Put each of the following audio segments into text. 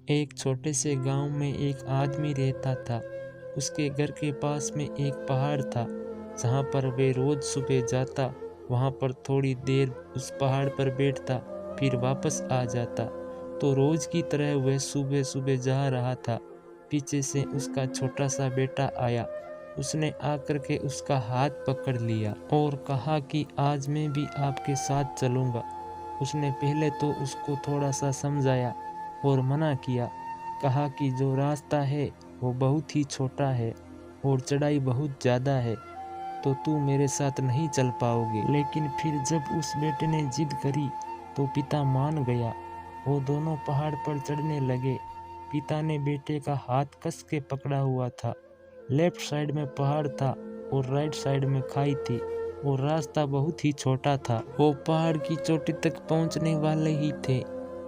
एक छोटे से गांव में एक आदमी रहता था। उसके घर के पास में एक पहाड़ था जहां पर वे रोज सुबह जाता, वहां पर थोड़ी देर उस पहाड़ पर बैठता, फिर वापस आ जाता। तो रोज की तरह वह सुबह सुबह जा रहा था। पीछे से उसका छोटा सा बेटा आया। उसने आकर के उसका हाथ पकड़ लिया और कहा कि आज मैं भी आपके साथ चलूंगा। उसने पहले तो उसको थोड़ा सा समझाया और मना किया, कहा कि जो रास्ता है वो बहुत ही छोटा है और चढ़ाई बहुत ज़्यादा है, तो तू मेरे साथ नहीं चल पाओगे। लेकिन फिर जब उस बेटे ने जिद करी तो पिता मान गया। वो दोनों पहाड़ पर चढ़ने लगे। पिता ने बेटे का हाथ कस के पकड़ा हुआ था। लेफ्ट साइड में पहाड़ था और राइट साइड में खाई थी और रास्ता बहुत ही छोटा था। वो पहाड़ की चोटी तक पहुंचने वाले ही थे,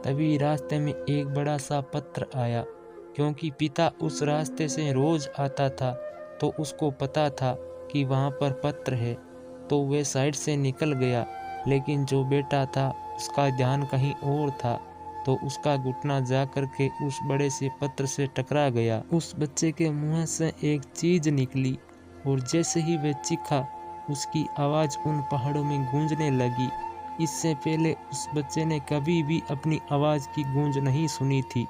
तभी रास्ते में एक बड़ा सा पत्थर आया। क्योंकि पिता उस रास्ते से रोज आता था तो उसको पता था कि वहाँ पर पत्थर है, तो वह साइड से निकल गया। लेकिन जो बेटा था उसका ध्यान कहीं और था, तो उसका घुटना जा करके उस बड़े से पत्थर से टकरा गया। उस बच्चे के मुंह से एक चीज निकली और जैसे ही वह चीखा, उसकी आवाज उन पहाड़ों में गूंजने लगी। इससे पहले उस बच्चे ने कभी भी अपनी आवाज की गूंज नहीं सुनी थी,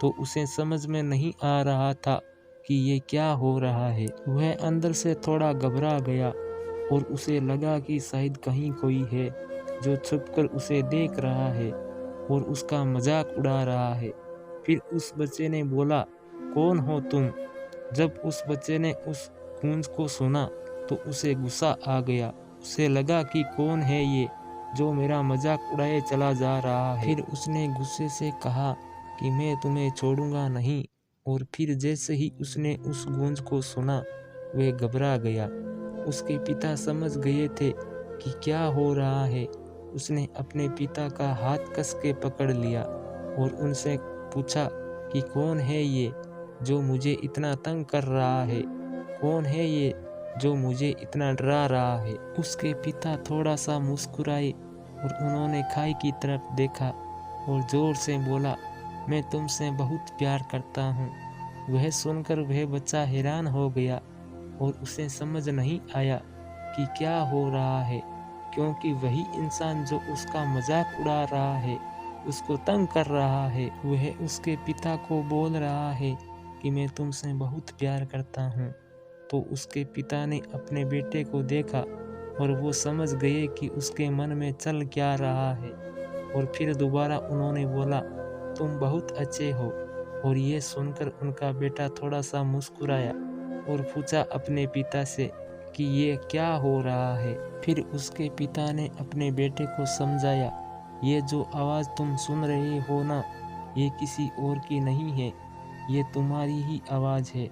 तो उसे समझ में नहीं आ रहा था कि ये क्या हो रहा है। वह अंदर से थोड़ा घबरा गया और उसे लगा कि शायद कहीं कोई है जो छुपकर उसे देख रहा है और उसका मजाक उड़ा रहा है। फिर उस बच्चे ने बोला, कौन हो तुम? जब उस बच्चे ने उस गूंज को सुना तो उसे गुस्सा आ गया। उसे लगा कि कौन है ये जो मेरा मजाक उड़ाए चला जा रहा है। फिर उसने गुस्से से कहा कि मैं तुम्हें छोड़ूंगा नहीं। और फिर जैसे ही उसने उस गूंज को सुना, वह घबरा गया। उसके पिता समझ गए थे कि क्या हो रहा है। उसने अपने पिता का हाथ कस के पकड़ लिया और उनसे पूछा कि कौन है ये जो मुझे इतना तंग कर रहा है? कौन है ये जो मुझे इतना डरा रहा है? उसके पिता थोड़ा सा मुस्कुराए और उन्होंने खाई की तरफ देखा और जोर से बोला, मैं तुमसे बहुत प्यार करता हूँ। वह सुनकर वह बच्चा हैरान हो गया और उसे समझ नहीं आया कि क्या हो रहा है, क्योंकि वही इंसान जो उसका मजाक उड़ा रहा है, उसको तंग कर रहा है, वह उसके पिता को बोल रहा है कि मैं तुमसे बहुत प्यार करता हूँ। तो उसके पिता ने अपने बेटे को देखा और वो समझ गए कि उसके मन में चल क्या रहा है। और फिर दोबारा उन्होंने बोला, तुम बहुत अच्छे हो। और ये सुनकर उनका बेटा थोड़ा सा मुस्कुराया और पूछा अपने पिता से कि ये क्या हो रहा है। फिर उसके पिता ने अपने बेटे को समझाया, ये जो आवाज़ तुम सुन रहे हो ना, ये किसी और की नहीं है, ये तुम्हारी ही आवाज़ है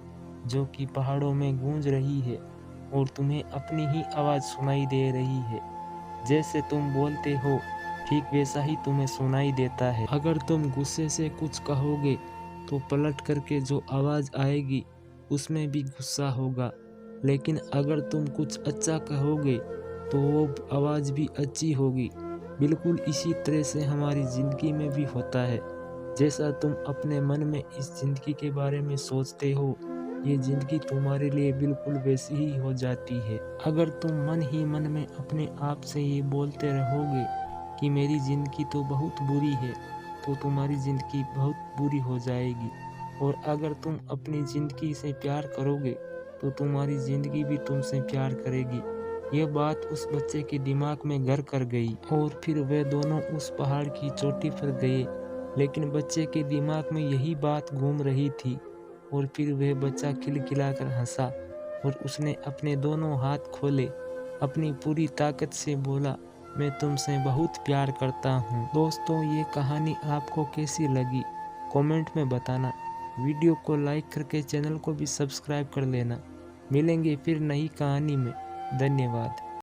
जो कि पहाड़ों में गूंज रही है और तुम्हें अपनी ही आवाज़ सुनाई दे रही है। जैसे तुम बोलते हो ठीक वैसा ही तुम्हें सुनाई देता है। अगर तुम गुस्से से कुछ कहोगे तो पलट करके जो आवाज़ आएगी उसमें भी गुस्सा होगा, लेकिन अगर तुम कुछ अच्छा कहोगे तो वो आवाज़ भी अच्छी होगी। बिल्कुल इसी तरह से हमारी ज़िंदगी में भी होता है। जैसा तुम अपने मन में इस ज़िंदगी के बारे में सोचते हो, ये ज़िंदगी तुम्हारे लिए बिल्कुल वैसी ही हो जाती है। अगर तुम मन ही मन में अपने आप से ये बोलते रहोगे कि मेरी ज़िंदगी तो बहुत बुरी है, तो तुम्हारी ज़िंदगी बहुत बुरी हो जाएगी। और अगर तुम अपनी ज़िंदगी से प्यार करोगे तो तुम्हारी ज़िंदगी भी तुमसे प्यार करेगी। ये बात उस बच्चे के दिमाग में घर कर गई और फिर वे दोनों उस पहाड़ की चोटी पर गए। लेकिन बच्चे के दिमाग में यही बात घूम रही थी और फिर वह बच्चा खिलखिलाकर हंसा और उसने अपने दोनों हाथ खोले, अपनी पूरी ताकत से बोला, मैं तुमसे बहुत प्यार करता हूँ। दोस्तों, ये कहानी आपको कैसी लगी कमेंट में बताना। वीडियो को लाइक करके चैनल को भी सब्सक्राइब कर लेना। मिलेंगे फिर नई कहानी में। धन्यवाद।